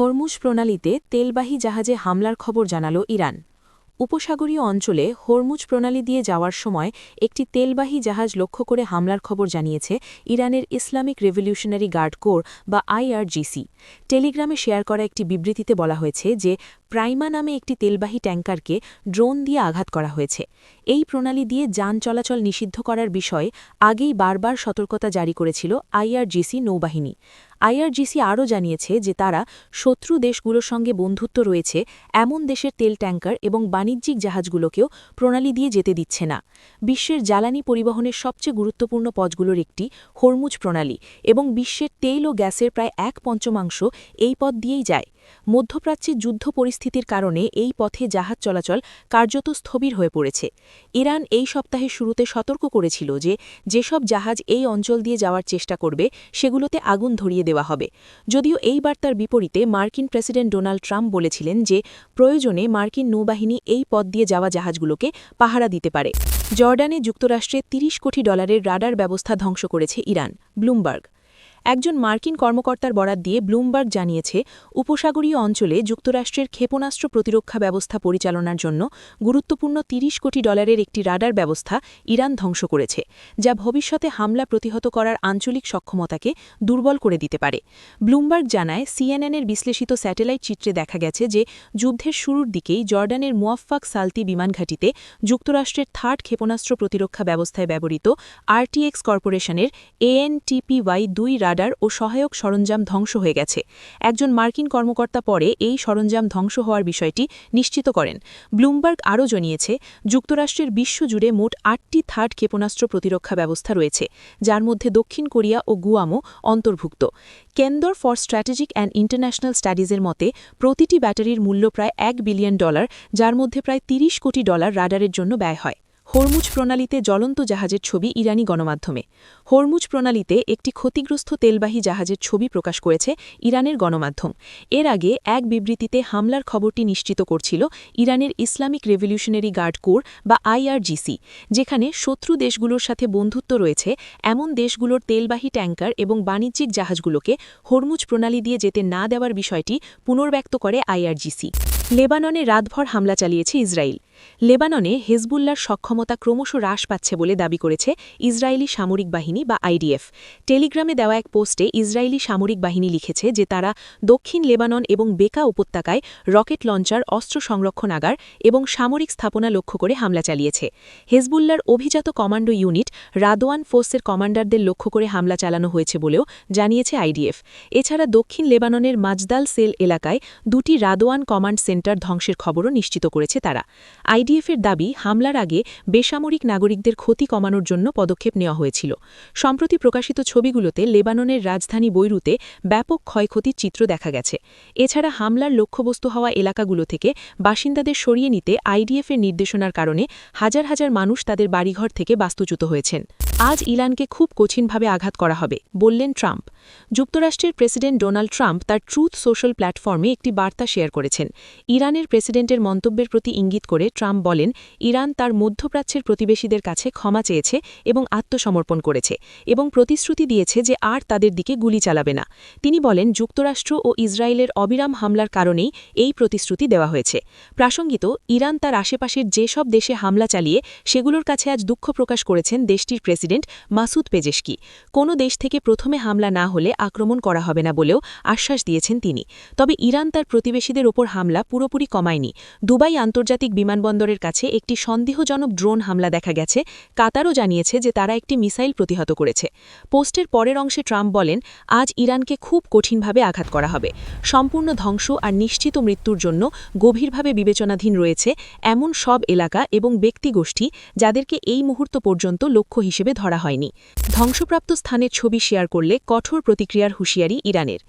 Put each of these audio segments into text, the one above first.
Hormuz প্রণালীতে তেলবাহী জাহাজে হামলার খবর জানাল ইরান। উপসাগরীয় অঞ্চলে হরমুজ প্রণালী দিয়ে যাওয়ার সময় একটি তেলবাহী জাহাজ লক্ষ্য করে হামলার খবর জানিয়েছে ইরানের ইসলামিক রেভলিউশনারি গার্ড কোর বা আইআরজিসি। টেলিগ্রামে শেয়ার করা একটি বিবৃতিতে বলা হয়েছে যে প্রাইমা নামে একটি তেলবাহী ট্যাঙ্কারকে ড্রোন দিয়ে আঘাত করা হয়েছে। এই প্রণালী দিয়ে যান চলাচল নিষিদ্ধ করার বিষয়ে আগেই বারবার সতর্কতা জারি করেছিল আইআরজিসি নৌবাহিনী। আইআরজিসি আরও জানিয়েছে যে তারা শত্রু দেশগুলোর সঙ্গে বন্ধুত্ব রয়েছে এমন দেশের তেল ট্যাঙ্কার এবং বাণিজ্যিক জাহাজগুলোকেও প্রণালী দিয়ে যেতে দিচ্ছে না। বিশ্বের জ্বালানি পরিবহনের সবচেয়ে গুরুত্বপূর্ণ পথগুলোর একটি হরমুজ প্রণালী এবং বিশ্বের তেল ও গ্যাসের প্রায় 1/5 এই পথ দিয়েই যায়। মধ্যপ্রাচ্যে যুদ্ধ পরিস্থিতির কারণে এই পথে জাহাজ চলাচল কার্যত স্থবির হয়ে পড়েছে। ইরান এই সপ্তাহের শুরুতে সতর্ক করেছিল যে যেসব জাহাজ এই অঞ্চল দিয়ে যাওয়ার চেষ্টা করবে সেগুলোতে আগুন ধরিয়ে দেওয়া হবে। যদিও এই বার্তার বিপরীতে মার্কিন প্রেসিডেন্ট ডোনাল্ড ট্রাম্প বলেছিলেন যে প্রয়োজনে মার্কিন নৌবাহিনী এই পথ দিয়ে যাওয়া জাহাজগুলোকে পাহারা দিতে পারে। জর্ডানে যুক্তরাষ্ট্রের $30 কোটি রাডার ব্যবস্থা ধ্বংস করেছে ইরান। ব্লুমবার্গ একজন মার্কিন কর্মকর্তার বরাত দিয়ে ব্লুমবার্গ জানিয়েছে উপসাগরীয় অঞ্চলে যুক্তরাষ্ট্রের ক্ষেপণাস্ত্র প্রতিরক্ষা ব্যবস্থা পরিচালনার জন্য গুরুত্বপূর্ণ $30 কোটি একটি রাডার ব্যবস্থা ইরান ধ্বংস করেছে, যা ভবিষ্যতে হামলা প্রতিহত করার আঞ্চলিক সক্ষমতাকে দুর্বল করে দিতে পারে। ব্লুমবার্গ জানায় সিএনএনের বিশ্লেষিত স্যাটেলাইট চিত্রে দেখা গেছে যে যুদ্ধের শুরুর দিকেই জর্ডানের মুয়াফফাক সালতি বিমানঘাঁটিতে যুক্তরাষ্ট্রের থার্ড ক্ষেপণাস্ত্র প্রতিরক্ষা ব্যবস্থায় ব্যবহৃত আরটিএক্স কর্পোরেশনের ANTPY-2 রাডার ও সহায়ক সরঞ্জাম ধ্বংস হয়ে গেছে। একজন মার্কিন কর্মকর্তা পরে এই সরঞ্জাম ধ্বংস হওয়ার বিষয়টি নিশ্চিত করেন। ব্লুমবার্গ আরও জানিয়েছে যুক্তরাষ্ট্রের বিশ্বজুড়ে মোট 8টি থার্ড ক্ষেপণাস্ত্র প্রতিরক্ষা ব্যবস্থা রয়েছে, যার মধ্যে দক্ষিণ কোরিয়া ও গুয়ামও অন্তর্ভুক্ত। কেন্দ্র ফর স্ট্র্যাটেজিক অ্যান্ড ইন্টারন্যাশনাল স্টাডিজের মতে প্রতিটি ব্যাটারির মূল্য প্রায় $1 বিলিয়ন, যার মধ্যে প্রায় $30 কোটি রাডারের জন্য ব্যয় হয়। হরমুজ প্রণালীতে জ্বলন্ত জাহাজের ছবি ইরানি গণমাধ্যমে। হরমুজ প্রণালীতে একটি ক্ষতিগ্রস্ত তেলবাহী জাহাজের ছবি প্রকাশ করেছে ইরানের গণমাধ্যম। এর আগে এক বিবৃতিতে হামলার খবরটি নিশ্চিত করছিল ইরানের ইসলামিক রেভলিউশনারি গার্ড কোর বা আইআরজিসি, যেখানে শত্রু দেশগুলোর সাথে বন্ধুত্ব রয়েছে এমন দেশগুলোর তেলবাহী ট্যাঙ্কার এবং বাণিজ্যিক জাহাজগুলোকে হরমুজ প্রণালী দিয়ে যেতে না দেওয়ার বিষয়টি পুনর্ব্যক্ত করে আইআরজিসি। লেবাননে রাতভর হামলা চালিয়েছে ইসরায়েল। লেবাননে হেজবুল্লার সক্ষমতা ক্রমশ হ্রাস পাচ্ছে বলে দাবি করেছে ইসরায়েলি সামরিক বাহিনী বা আইডিএফ। টেলিগ্রামে দেওয়া এক পোস্টে ইসরায়েলি সামরিক বাহিনী লিখেছে যে তারা দক্ষিণ লেবানন এবং বেকা উপত্যকায় রকেট লঞ্চার, অস্ত্র সংরক্ষণাগার এবং সামরিক স্থাপনা লক্ষ্য করে হামলা চালিয়েছে। হেজবুল্লার অভিজাত কমান্ডো ইউনিট রাদোয়ান ফোর্সের কমান্ডারদের লক্ষ্য করে হামলা চালানো হয়েছে বলেও জানিয়েছে আইডিএফ। এছাড়া দক্ষিণ লেবাননের মাজদাল সেল এলাকায় 2টি রাদোয়ান কমান্ড সেন্টার ধ্বংসের খবরও নিশ্চিত করেছে তারা। আইডিএফের দাবি হামলার আগে বেসামরিক নাগরিকদের ক্ষতি কমানোর জন্য পদক্ষেপ নেওয়া হয়েছিল। সম্প্রতি প্রকাশিত ছবিগুলোতে লেবাননের রাজধানী বৈরুতে ব্যাপক ক্ষয়ক্ষতির চিত্র দেখা গেছে। এছাড়া হামলার লক্ষ্যবস্তু হওয়া এলাকাগুলো থেকে বাসিন্দাদের সরিয়ে নিতে আইডিএফের নির্দেশনার কারণে হাজার হাজার মানুষ তাদের বাড়িঘর থেকে বাস্তুচ্যুত হয়েছেন। আজ ইরানকে খুব কঠিনভাবে আঘাত করা হবে, বললেন ট্রাম্প। যুক্তরাষ্ট্রের প্রেসিডেন্ট ডোনাল্ড ট্রাম্প তার ট্রুথ সোশ্যাল প্ল্যাটফর্মে একটি বার্তা শেয়ার করেছেন। ইরানের প্রেসিডেন্টের মন্তব্যের প্রতি ইঙ্গিত করে ট্রাম্প বলেন, ইরান তার মধ্যপ্রাচ্যের প্রতিবেশীদের কাছে ক্ষমা চেয়েছে এবং আত্মসমর্পণ করেছে এবং প্রতিশ্রুতি দিয়েছে যে আর তাদের দিকে গুলি চালাবে না। তিনি বলেন, যুক্তরাষ্ট্র ও ইসরায়েলের অবিরাম হামলার কারণেই এই প্রতিশ্রুতি দেওয়া হয়েছে। প্রাসঙ্গিত, ইরান তার আশেপাশের যেসব দেশে হামলা চালিয়ে সেগুলোর কাছে আজ দুঃখ প্রকাশ করেছেন দেশটির প্রেসিডেন্ট মাসুদ পেজেশকি। কোনো দেশ থেকে প্রথমে হামলা না হলে আক্রমণ করা হবে না বলেও আশ্বাস দিয়েছেন তিনি। তবে ইরান তার প্রতিবেশীদের ওপর হামলা পুরোপুরি কমায়নি। দুবাই আন্তর্জাতিক বিমানবন্দরের কাছে একটি সন্দেহজনক ড্রোন হামলা দেখা গেছে। কাতারও জানিয়েছে যে তারা একটি মিসাইল প্রতিহত করেছে। পোস্টের পরের অংশে ট্রাম্প বলেন, আজ ইরানকে খুব কঠিনভাবে আঘাত করা হবে। সম্পূর্ণ ধ্বংস আর নিশ্চিত মৃত্যুর জন্য গভীরভাবে বিবেচনাধীন রয়েছে এমন সব এলাকা এবং ব্যক্তিগোষ্ঠী যাদেরকে এই মুহূর্ত পর্যন্ত লক্ষ্য হিসেবে ধরা হয়নি। ধ্বংসপ্রাপ্ত স্থানের ছবি শেয়ার করলে কঠোর প্রতিক্রিয়ার হুঁশিয়ারি ইরানের।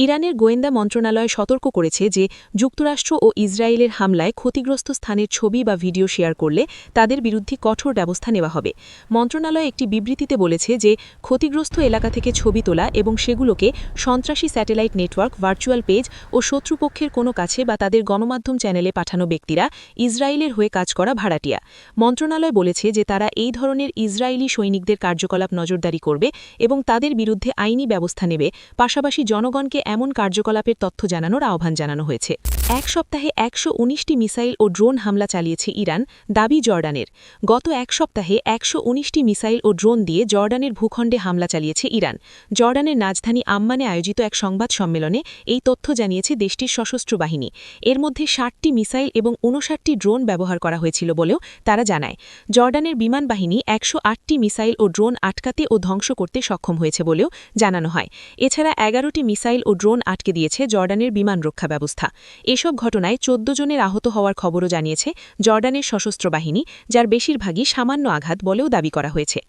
ইরানের গোয়েন্দা মন্ত্রণালয় সতর্ক করেছে যে যুক্তরাষ্ট্র যুক্তরাষ্ট্র ও ইসরায়েলের হামলায় ক্ষতিগ্রস্ত স্থানের ছবি বা ভিডিও শেয়ার করলে তাদের বিরুদ্ধে কঠোর ব্যবস্থা নেওয়া হবে। মন্ত্রণালয় একটি বিবৃতিতে বলেছে যে ক্ষতিগ্রস্ত এলাকা থেকে ছবি তোলা এবং সেগুলোকে সন্ত্রাসী স্যাটেলাইট নেটওয়ার্ক, ভার্চুয়াল পেজ ও শত্রুপক্ষের কোনো কাছে বা তাদের গণমাধ্যম চ্যানেলে পাঠানো ব্যক্তিরা ইসরায়েলের হয়ে কাজ করা ভাড়াটিয়া। মন্ত্রণালয় বলেছে যে তারা এই ধরনের ইসরায়েলি সৈনিকদের কার্যকলাপ নজরদারি করবে এবং তাদের বিরুদ্ধে আইনি ব্যবস্থা নেবে। পাশাপাশি জনগণকে এমন কার্যকলাপের তথ্য জানানোর আহ্বান জানানো হয়েছে। এক সপ্তাহে ১১৯টি মিসাইল ও ড্রোন হামলা চালিয়েছে ইরান, দাবি জর্ডানের। গত এক সপ্তাহে ১১৯টি মিসাইল ও ড্রোন দিয়ে জর্ডানের ভূখণ্ডে হামলা চালিয়েছে ইরান। জর্ডানের রাজধানী আম্মানে আয়োজিত এক সংবাদ সম্মেলনে এই তথ্য জানিয়েছে দেশটির সশস্ত্র বাহিনী। এর মধ্যে ৬০টি মিসাইল এবং ৫৯টি ড্রোন ব্যবহার করা হয়েছিল বলেও তারা জানায়। জর্ডানের বিমান বাহিনী ১০৮টি মিসাইল ও ড্রোন আটকাতে ও ধ্বংস করতে সক্ষম হয়েছে বলেও জানানো হয়। এছাড়া ১১টি মিসাইল ও ড্রোন আটকে দিয়েছে জর্ডানের বিমান রক্ষা ব্যবস্থা। এসব ঘটনায় ১৪ জনের আহত হওয়ার খবরও জানিয়েছে জর্ডানের সশস্ত্র বাহিনী, যার বেশিরভাগই সামান্য আঘাত বলেও দাবি করা হয়েছে।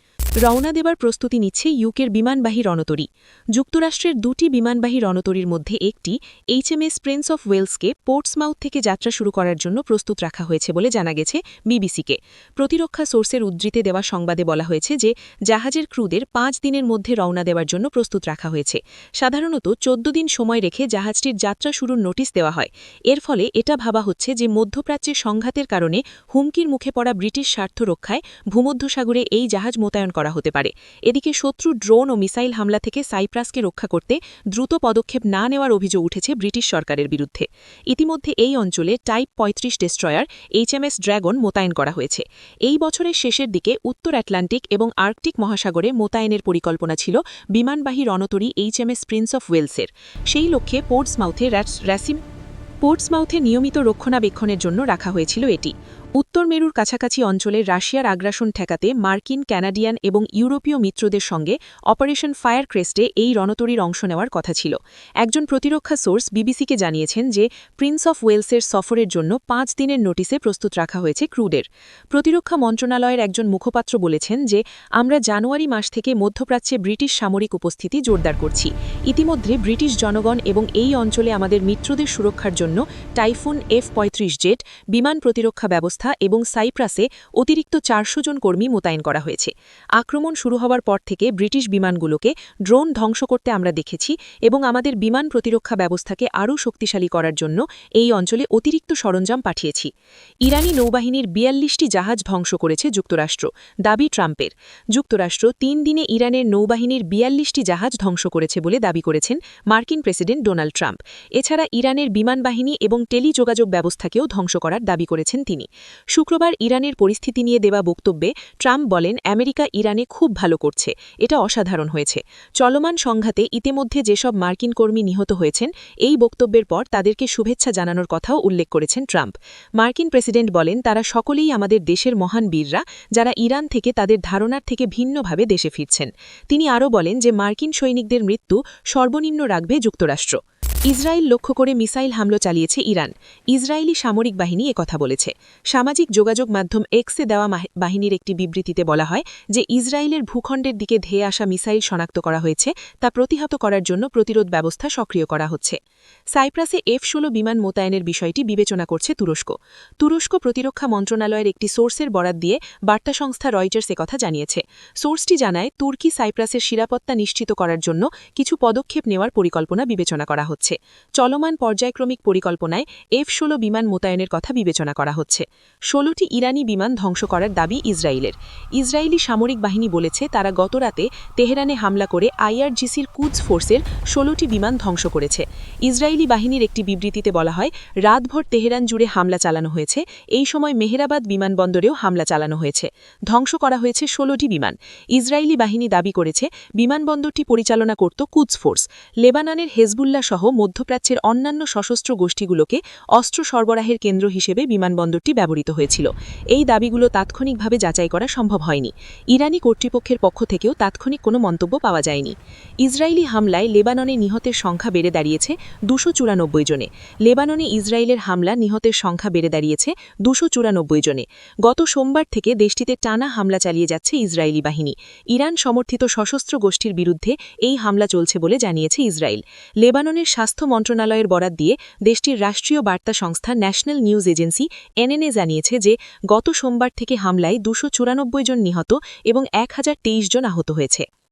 রওনা দেবার প্রস্তুতি নিচ্ছে ইউকের বিমানবাহী রণতরী। যুক্তরাষ্ট্রের দুটি বিমানবাহী রণতরীর মধ্যে একটি এইচএমএস প্রিন্স অফ ওয়েলসকে পোর্টসমাউথ থেকে যাত্রা শুরু করার জন্য প্রস্তুত রাখা হয়েছে বলে জানা গেছে বিবিসিকে। প্রতিরক্ষা সোর্সের উদ্ধৃতিতে দেওয়া সংবাদে বলা হয়েছে যে জাহাজের ক্রুদের ৫ দিনের মধ্যে রওনা দেওয়ার জন্য প্রস্তুত রাখা হয়েছে। সাধারণত ১৪ দিন সময় রেখে জাহাজটির যাত্রা শুরুর নোটিশ দেওয়া হয়। এর ফলে এটা ভাবা হচ্ছে যে মধ্যপ্রাচ্যের সংঘাতের কারণে হুমকির মুখে পড়া ব্রিটিশ স্বার্থ রক্ষায় ভূমধ্যসাগরে এই জাহাজ মোতায়েন করা হতে পারে। এদিকে শত্রু ড্রোন ও মিসাইল হামলা থেকে সাইপ্রাসকে রক্ষা করতে দ্রুত পদক্ষেপ না নেওয়ার অভিযোগ উঠেছে ব্রিটিশ সরকারের বিরুদ্ধে। ইতিমধ্যে এই অঞ্চলে টাইপ ৩৫ ডেস্ট্রয়ার এইচএমএস ড্র্যাগন মোতায়েন করা হয়েছে। এই বছরের শেষের দিকে উত্তর আটলান্টিক এবং আর্কটিক মহাসাগরে মোতায়েনের পরিকল্পনা ছিল বিমানবাহী রণতরী এইচএমএস প্রিন্স অফ ওয়েলসের। সেই লক্ষ্যে পোর্টসমাউথে নিয়মিত রক্ষণাবেক্ষণের জন্য রাখা হয়েছিল এটি। উত্তর মেরুর কাছাকাছি অঞ্চলের রাশিয়ার আগ্রাসন ঠেকাতে মার্কিন, কানাডিয়ান এবং ইউরোপীয় মিত্রদের সঙ্গে অপারেশন ফায়ার ক্রেস্টে এই রণতরীর অংশ নেওয়ার কথা ছিল। একজন প্রতিরক্ষা সোর্স বিবিসিকে জানিয়েছেন যে প্রিন্স অফ ওয়েলসের সফরের জন্য ৫ দিনের নোটিসে প্রস্তুত রাখা হয়েছে ক্রুদের। প্রতিরক্ষা মন্ত্রণালয়ের একজন মুখপাত্র বলেছেন যে আমরা জানুয়ারি মাস থেকে মধ্যপ্রাচ্যে ব্রিটিশ সামরিক উপস্থিতি জোরদার করছি। ইতিমধ্যে ব্রিটিশ জনগণ এবং এই অঞ্চলে আমাদের মিত্রদের সুরক্ষার জন্য টাইফুন F-35 জেট, বিমান প্রতিরক্ষা ব্যবস্থা এবং সাইপ্রাসে অতিরিক্ত ৪০০ জন কর্মী মোতায়েন করা হয়েছে। আক্রমণ শুরু হওয়ার পর থেকে ব্রিটিশ বিমানগুলোকে ড্রোন ধ্বংস করতে আমরা দেখেছি এবং আমাদের বিমান প্রতিরক্ষা ব্যবস্থাকে আরও শক্তিশালী করার জন্য এই অঞ্চলে অতিরিক্ত সরঞ্জাম পাঠিয়েছি। ইরানি নৌবাহিনীর ৪২টি জাহাজ ধ্বংস করেছে যুক্তরাষ্ট্র, দাবি ট্রাম্পের। যুক্তরাষ্ট্র ৩ দিনে ইরানের নৌবাহিনীর ৪২টি জাহাজ ধ্বংস করেছে বলে দাবি করেছেন মার্কিন প্রেসিডেন্ট ডোনাল্ড ট্রাম্প। এছাড়া ইরানের বিমানবাহিনী এবং টেলিযোগাযোগ ব্যবস্থাকেও ধ্বংস করার দাবি করেছেন তিনি। শুক্রবার ইরানের পরিস্থিতি নিয়ে দেওয়া বক্তব্যে ট্রাম্প বলেন, আমেরিকা ইরানে খুব ভালো করছে, এটা অসাধারণ হয়েছে। চলমান সংঘাতে ইতিমধ্যে যেসব মার্কিন কর্মী নিহত হয়েছেন, এই বক্তব্যের পর তাদেরকে শুভেচ্ছা জানানোর কথাও উল্লেখ করেছেন ট্রাম্প। মার্কিন প্রেসিডেন্ট বলেন, তারা সকলেই আমাদের দেশের মহান বীররা, যারা ইরান থেকে তাদের ধারণার থেকে ভিন্নভাবে দেশে ফিরছেন। তিনি আরও বলেন যে মার্কিন সৈনিকদের মৃত্যু সর্বনিম্ন রাখবে যুক্তরাষ্ট্র। ইসরায়েল লক্ষ্য করে মিসাইল হামলা চালিয়েছে ইরান। ইসরায়েলি সামরিক বাহিনী একথা বলেছে। সামাজিক যোগাযোগ মাধ্যম এক্সে দেওয়া বাহিনীর একটি বিবৃতিতে বলা হয় যে ইসরায়েলের ভূখণ্ডের দিকে ধেয়ে আসা মিসাইল শনাক্ত করা হয়েছে, তা প্রতিহত করার জন্য প্রতিরোধ ব্যবস্থা সক্রিয় করা হচ্ছে। সাইপ্রাসে F-16 বিমান মোতায়েনের বিষয়টি বিবেচনা করছে তুরস্ক। তুরস্ক প্রতিরক্ষা মন্ত্রণালয়ের একটি সোর্সের বরাত দিয়ে বার্তা সংস্থা রয়টার্স একথা জানিয়েছে। সোর্সটি জানায়, তুর্কি সাইপ্রাসের নিরাপত্তা নিশ্চিত করার জন্য কিছু পদক্ষেপ নেওয়ার পরিকল্পনা বিবেচনা করা হচ্ছে। চলমান পর্যায়ক্রমিক পরিকল্পনায় F-16 বিমান মোতায়েনের কথা বিবেচনা করা হচ্ছে। ১৬টি ইরানি বিমান ধ্বংস করার দাবি ইসরায়েলের। ইসরায়েলি সামরিক বাহিনী বলেছে, তারা গতরাতে তেহরানে হামলা করে IRGCর কুদস ফোর্সের ১৬টি বিমান ধ্বংস করেছে। ইসরায়েলি বাহিনীর একটি বিবৃতিতে বলা হয়, রাতভর তেহরান জুড়ে হামলা চালানো হয়েছে। এই সময় মেহেরাবাদ বিমানবন্দরেও হামলা চালানো হয়েছে। ধ্বংস করা হয়েছে ১৬টি বিমান। ইসরায়েলি বাহিনী দাবি করেছে, বিমানবন্দরটি পরিচালনা করত কুদস ফোর্স। লেবাননের হেজবুল্লাহ সহ মধ্যপ্রাচ্যের অন্যান্য সশস্ত্র গোষ্ঠীগুলোকে অস্ত্র সরবরাহের কেন্দ্র হিসেবে বিমানবন্দরটি ব্যবহৃত হয়েছিল। এই দাবিগুলো তাৎক্ষণিকভাবে যাচাই করা সম্ভব হয়নি। ইরানি কর্তৃপক্ষের পক্ষ থেকেও তাৎক্ষণিক কোনো মন্তব্য পাওয়া যায়নি। ইসরায়েলি হামলায় লেবাননে নিহতের সংখ্যা বেড়ে দাঁড়িয়েছে ২৯৪ জনে। লেবাননে ইসরায়েলের হামলা নিহতের সংখ্যা বেড়ে দাঁড়িয়েছে ২৯৪ জনে। গত সোমবার থেকে দেশটিতে টানা হামলা চালিয়ে যাচ্ছে ইসরায়েলি বাহিনী। ইরান সমর্থিত সশস্ত্র গোষ্ঠীর বিরুদ্ধে এই হামলা চলছে বলে জানিয়েছে ইসরায়েল। লেবাননের স্বাস্থ্য স্বাস্থ্য মন্ত্রণালয়ের বরাত দিয়ে দেশটির রাষ্ট্রীয় বার্তা সংস্থা ন্যাশনাল নিউজ এজেন্সি এনএনএ জানিয়েছে যে গত সোমবার থেকে হামলায় 294 জন নিহত এবং 1023 জন আহত হয়েছে।